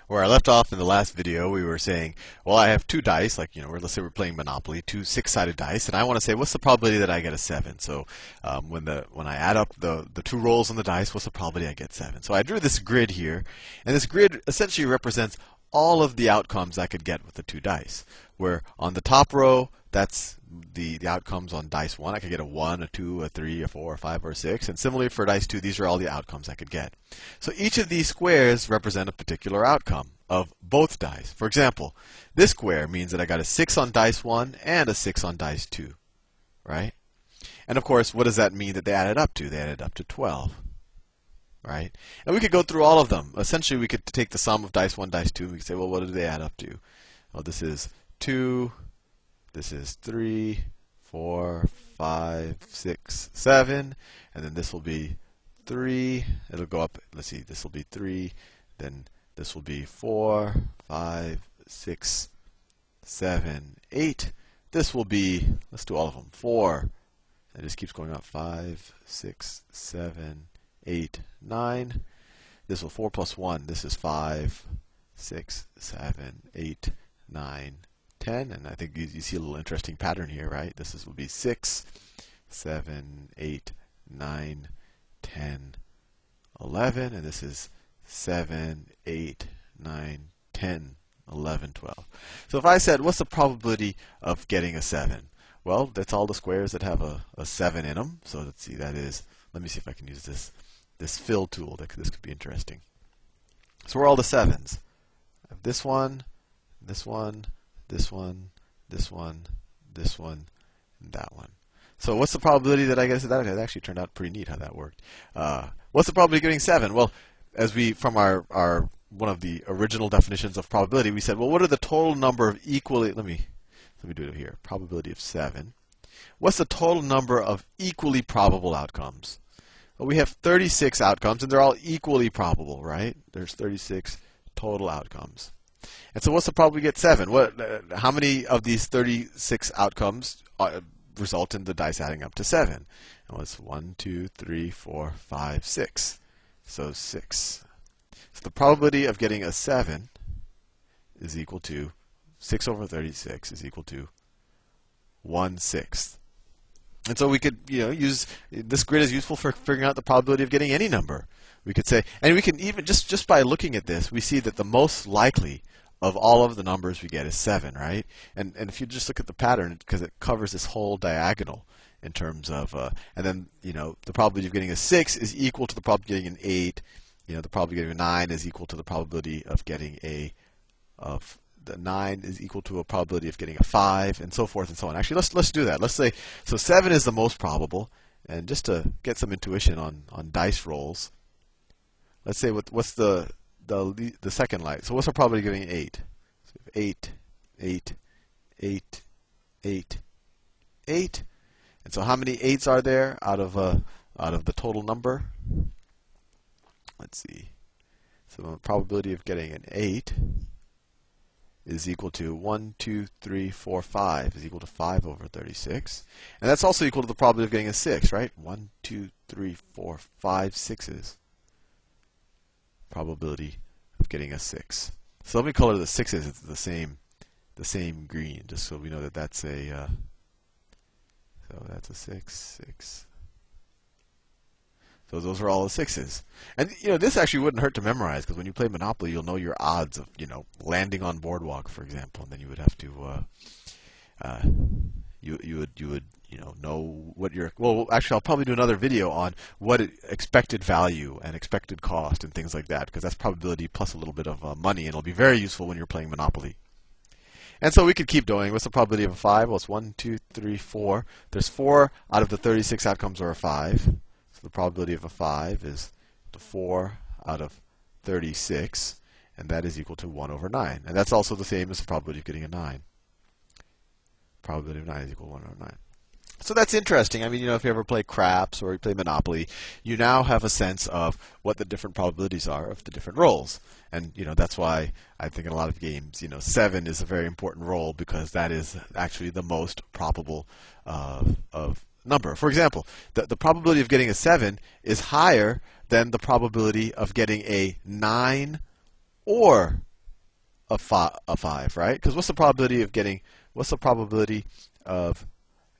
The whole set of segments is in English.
Where I left off in the last video, we were saying, well, I have two dice, like, let's say we're playing Monopoly, two six-sided dice, and I want to say, what's the probability that I get a 7? So when I add up the two rolls on the dice, what's the probability I get 7? So I drew this grid here, and this grid essentially represents all of the outcomes I could get with the two dice. Where on the top row, that's the outcomes on dice 1. I could get a 1, a 2, a 3, a 4, a 5, or a 6. And similarly for dice 2, these are all the outcomes I could get. So each of these squares represent a particular outcome of both dice. For example, this square means that I got a 6 on dice 1 and a 6 on dice 2. Right? And of course, what does that mean that they added up to? They added up to 12. Right? And we could go through all of them. Essentially, we could take the sum of dice 1, dice 2, and we could say, well, what do they add up to? Well, this is 2, this is 3, 4, 5, 6, 7, and then this will be 3. It'll go up, let's see, this will be 3, then this will be 4, 5, 6, 7, 8. This will be, let's do all of them, 4. It just keeps going up, 5, 6, 7, 8, 9. This will 4 plus 1. This is 5, 6, 7, 8, 9, 10. And I think you see a little interesting pattern here, right? Will be 6, 7, 8, 9, 10, 11. And this is 7, 8, 9, 10, 11, 12. So if I said, what's the probability of getting a 7? Well, that's all the squares that have a 7 in them. So let's see, that is, let me see if I can use this fill tool. This could be interesting. So where are all the 7s? I have this one, this one, this one, this one, this one, and that one. So what's the probability that I get that? It actually turned out pretty neat how that worked. What's the probability of getting 7? Well, as we, from our one of the original definitions of probability, we said, well, what are the total number of equally, let me do it here, probability of 7. What's the total number of equally probable outcomes? Well, we have 36 outcomes, and they're all equally probable, right? There's 36 total outcomes. And so what's the probability we get 7? How many of these 36 outcomes result in the dice adding up to 7? Well, it's 1, 2, 3, 4, 5, 6. So 6. So the probability of getting a 7 is equal to 6 over 36 is equal to 1/6. And so we could, use this grid is useful for figuring out the probability of getting any number. We could say, and we can even just by looking at this, we see that the most likely of all of the numbers we get is 7, right? And if you just look at the pattern, because it covers this whole diagonal in terms of, and then the probability of getting a 6 is equal to the probability of getting an 8. The probability of getting a 9 is equal to the probability of getting the 9 is equal to a probability of getting a 5, and so forth and so on. Actually, let's do that. Let's say, so 7 is the most probable, and just to get some intuition on dice rolls, let's say what's the second light. So what's our probability of getting 8? So 8, 8, 8, 8, 8. And so how many 8s are there out of the total number? Let's see. So the probability of getting an 8 is equal to 1, 2, 3, 4, 5 is equal to 5 over 36. And that's also equal to the probability of getting a 6, right? 1, 2, 3, 4, 5 6s. Probability of getting a 6. So let me color the 6s. It's the same green, just so we know that that's a so that's a 6, 6. So those are all the 6s. And this actually wouldn't hurt to memorize, because when you play Monopoly, you'll know your odds of landing on Boardwalk, for example, and then you would have to you would know what your, well, actually I'll probably do another video on what expected value and expected cost and things like that, because that's probability plus a little bit of money, and it'll be very useful when you're playing Monopoly. And so we could keep going. What's the probability of a 5? Well, it's 1, 2, 3, 4. There's 4 out of the 36 outcomes are a 5. The probability of a 5 is 4 out of 36, and that is equal to 1 over 9. And that's also the same as the probability of getting a 9. Probability of 9 is equal to 1 over 9. So that's interesting. I mean, if you ever play craps or you play Monopoly, you now have a sense of what the different probabilities are of the different rolls. And that's why I think in a lot of games, 7 is a very important roll, because that is actually the most probable of number. For example, the probability of getting a 7 is higher than the probability of getting a 9 or a 5, right? Because what's the probability of getting, what's the probability of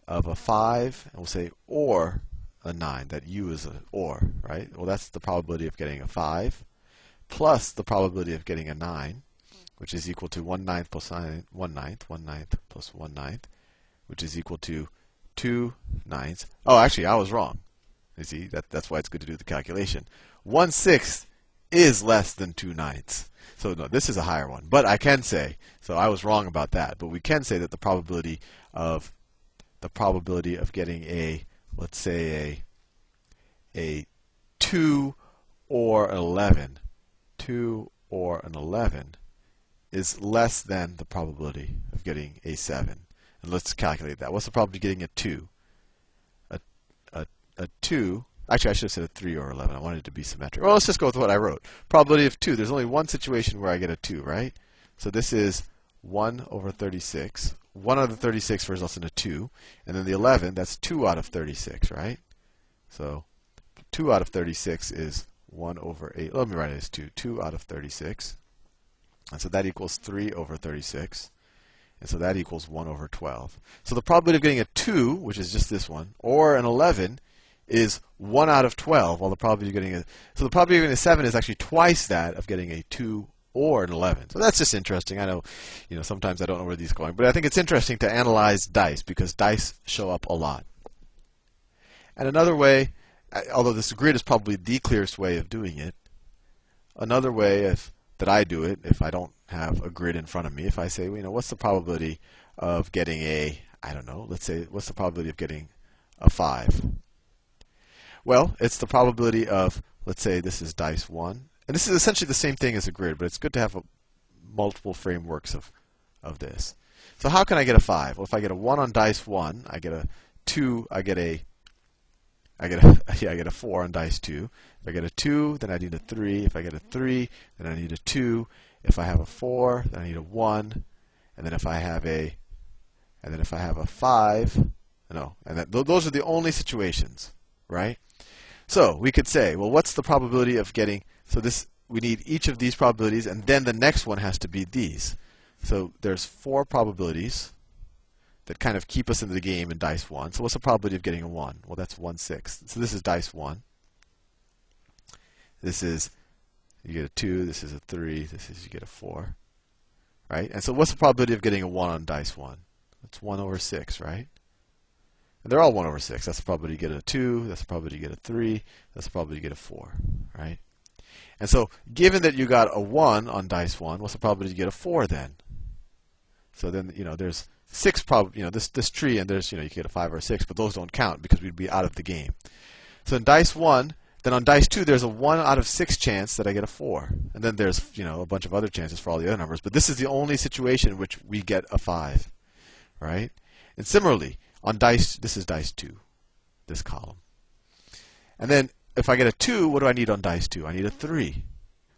a 5, and we'll say, or a 9, that U is a or, right? Well, that's the probability of getting a 5, plus the probability of getting a 9, which is equal to 1/9 plus 1/9 plus 1/9, which is equal to 2/9. Oh, actually, I was wrong. You see, that's why it's good to do the calculation. 1/6 is less than 2/9. So no, this is a higher one. But I can say, so I was wrong about that. But we can say that the probability of getting a, let's say a 2 or an 11, 2 or an 11 is less than the probability of getting a 7. And let's calculate that. What's the probability of getting a 2? A 2, actually I should have said a 3 or 11. I wanted it to be symmetric. Well, let's just go with what I wrote. Probability of 2. There's only one situation where I get a 2, right? So this is 1 over 36. 1 out of 36 results in a 2. And then the 11, that's 2 out of 36, right? So 2 out of 36 is 1 over 8. Let me write it as 2. 2 out of 36. And so that equals 3 over 36. And so that equals 1 over 12. So the probability of getting a 2, which is just this one, or an 11, is 1 out of 12, while the probability of getting a, so the probability of getting a 7 is actually twice that of getting a 2 or an 11. So that's just interesting. I know, sometimes I don't know where these are going, but I think it's interesting to analyze dice because dice show up a lot. And another way, although this grid is probably the clearest way of doing it, another way that I do it, if I don't have a grid in front of me, if I say, what's the probability of getting a, I don't know, let's say, what's the probability of getting a 5? Well, it's the probability of, let's say this is dice 1. And this is essentially the same thing as a grid, but it's good to have multiple frameworks of this. So how can I get a 5? Well, if I get a 1 on dice 1, I get a 2, I get a 4 on dice 2. If I get a 2, then I need a 3. If I get a 3, then I need a 2. If I have a 4, then I need a 1. And then if I have a 5, no, and those are the only situations, right? So we could say, well, what's the probability of getting, so this, we need each of these probabilities, and then the next one has to be these. So there's 4 probabilities that kind of keep us in the game in dice 1. So what's the probability of getting a 1? Well, that's 1/6. So this is dice 1. This is, you get a 2, this is a 3, this is, you get a 4. Right? And so what's the probability of getting a 1 on dice 1? That's 1 over 6, right? And they're all 1 over 6. That's the probability you get a 2. That's the probability you get a 3. That's the probability you get a 4. Right? And so, given that you got a 1 on dice 1, what's the probability you get a 4 then? So then, there's 6 this tree, and there's, you can get a 5 or a 6, but those don't count because we'd be out of the game. So in dice 1, then on dice 2, there's a 1 out of 6 chance that I get a 4. And then there's, a bunch of other chances for all the other numbers. But this is the only situation in which we get a 5. Right? And similarly, on dice, this is dice 2, this column. And then if I get a 2, what do I need on dice 2? I need a 3.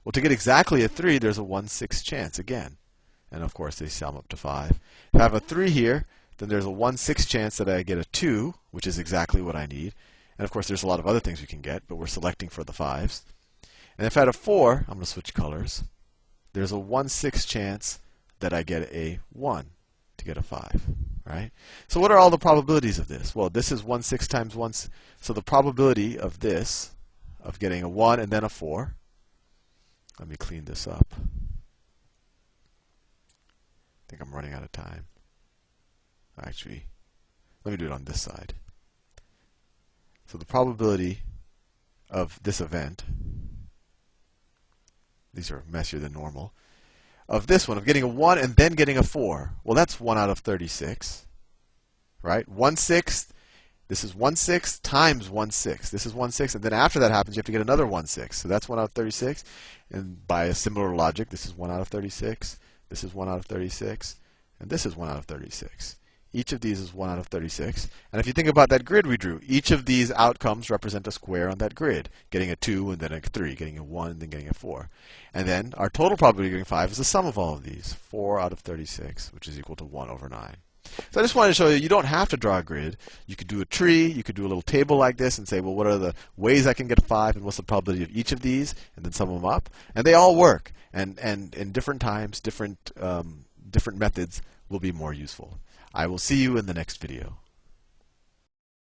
Well, to get exactly a 3, there's a 1/6 chance again. And of course, they sum up to 5. If I have a 3 here, then there's a 1/6 chance that I get a 2, which is exactly what I need. And of course, there's a lot of other things we can get, but we're selecting for the 5s. And if I had a 4, I'm going to switch colors. There's a 1/6 chance that I get a 1 to get a 5. Right? So what are all the probabilities of this? Well, this is 1/6 times 1. So the probability of this, of getting a 1 and then a 4. Let me clean this up. I think I'm running out of time. Actually, let me do it on this side. So the probability of this event, these are messier than normal, of this one, of getting a 1 and then getting a 4, well, that's 1 out of 36, right? 1/6, this is 1/6 times 1/6. This is 1/6, and then after that happens, you have to get another 1/6. So that's 1 out of 36, and by a similar logic, this is 1 out of 36, this is 1 out of 36, and this is 1 out of 36. Each of these is 1 out of 36. And if you think about that grid we drew, each of these outcomes represent a square on that grid. Getting a 2 and then a 3, getting a 1 and then getting a 4. And then our total probability of getting 5 is the sum of all of these. 4 out of 36, which is equal to 1 over 9. So I just wanted to show you, you don't have to draw a grid. You could do a tree, you could do a little table like this and say, well, what are the ways I can get a 5 and what's the probability of each of these, and then sum them up. And they all work. And in different times, different methods will be more useful. I will see you in the next video.